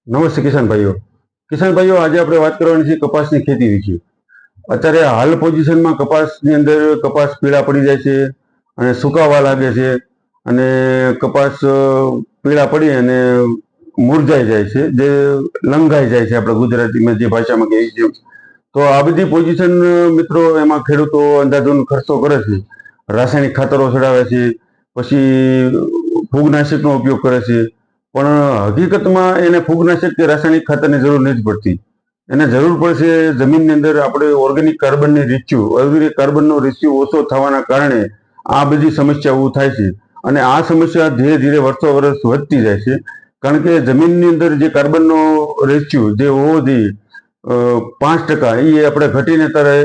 નમસ્તે કિસાન ભાઈઓ આજે આપણે વાત કરવાની છે કપાસની ખેતી વિશે। અત્યારે હાલ પોઝિશનમાં કપાસની અંદર કપાસ પીળા પડી જાય છે અને સુકાવા લાગે છે અને કપાસ પીળા પડી અને મુરઝાઈ જાય છે, જે લંઘાઈ જાય છે, આપણે ગુજરાતીમાં જે ભાષામાં કહીએ છીએ। તો આ બધી પોઝિશન મિત્રો, એમાં ખેડૂતો અંધાધૂંધ ખર્ચો કરે છે, રાસાયણિક ખાતરો ચડાવે છે, પછી ફૂગનાશકનો ઉપયોગ કરે છે, પણ હકીકતમાં એને ફૂગનાશક કે રાસાયણિક ખાતરની જરૂર નથી પડતી। એને જરૂર પડશે જમીનની અંદર આપણે ઓર્ગેનિક કાર્બનનો રેશિયો ઓછો થવાના કારણે આ બધી સમસ્યા ઊભી થાય છે અને આ સમસ્યા ધીરે ધીરે વર્ષો વર્ષ વધતી જાય છે, કારણ કે જમીનની અંદર જે કાર્બનનો રેશિયો જે હોવો જોઈએ 5%, એ આપણે ઘટીને ત્યારે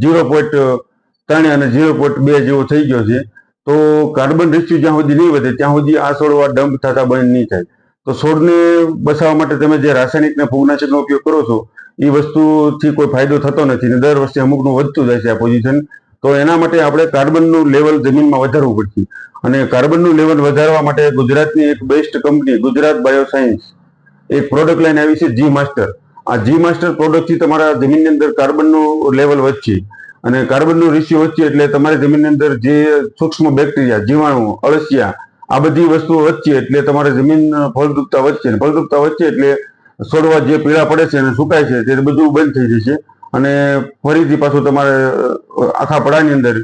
0.3 અને 0.2 જેવો થઈ ગયો છે। તો કાર્બન રેશિયો જ્યાં સુધી નહીં વધે ત્યાં સુધી આ છોડવા ડમ્પ થતા બંધ નહીં થાય। તો છોડને બચાવવા માટે તમે જે રાસાયણિક ને ફૂગનાશકનો ઉપયોગ કરો છો એ વસ્તુથી કોઈ ફાયદો થતો નથી ને દર વર્ષે અમુકનું વધતું જાય છે આ પોઝિશન। તો એના માટે આપણે કાર્બનનું લેવલ જમીનમાં વધારવું પડશે અને કાર્બનનું લેવલ વધારવા માટે ગુજરાતની એક બેસ્ટ કંપની ગુજરાત બાયોસાયન્સ એક પ્રોડક્ટ લઈને આવી છે, જી માસ્ટર। આ જી માસ્ટર પ્રોડક્ટથી તમારા જમીનની અંદર કાર્બનનું લેવલ વધશે અને કાર્બનનો રેશિયો વધશે એટલે તમારી જમીનની અંદર જે સૂક્ષ્મ બેક્ટેરિયા, જીવાણુ, અળસિયા, આ બધી વસ્તુઓ વધશે એટલે તમારે જમીન ફળદ્રુપતા વધશે, ફળદ્રુપતા વધશે એટલે છોડવા જે પીળા પડે છે અને સુકાય છે તે બધું બંધ થઈ જશે અને ફરીથી પાછું તમારે આખા પડાની અંદર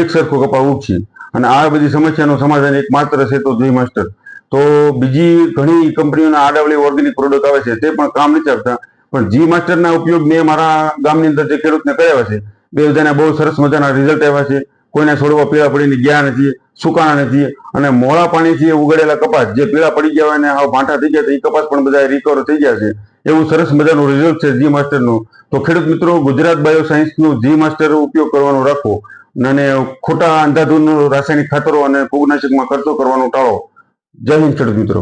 એક સરખો કપા ઉગશે અને આ બધી સમસ્યાનું સમાધાન એક માત્ર છે તો જી માસ્ટર। તો બીજી ઘણી કંપનીઓના આડાવળી ઓર્ગેનિક પ્રોડક્ટ આવે છે તે પણ કામ નથી આપતા, પણ જી માસ્ટરના ઉપયોગ મેં મારા ગામની અંદર જે ખેડૂતને કર્યા છે, બે બધાના બહુ સરસ મજાના રિઝલ્ટ આવ્યા છે। કોઈના છોડવા પીળા પડીને ગયા નથી, સુકાણા નથી અને મોળા પાણીથી ઉગાડેલા કપાસ જે પીળા પડી ગયા અને હાવ ભાંઠા થઈ ગયા એ કપાસ પણ બધા રિકવર થઈ ગયા છે। એવું સરસ મજાનું રિઝલ્ટ છે જી માસ્ટરનું। તો ખેડૂત મિત્રો, ગુજરાત બાયોસાયન્સનું જી માસ્ટર ઉપયોગ કરવાનું રાખો અને ખોટા અંધાધૂંધ રાસાયણિક ખાતરો અને ફૂગનાશકમાં ખર્ચો કરવાનું ટાળો। જય હિન્દ ખેડૂત મિત્રો।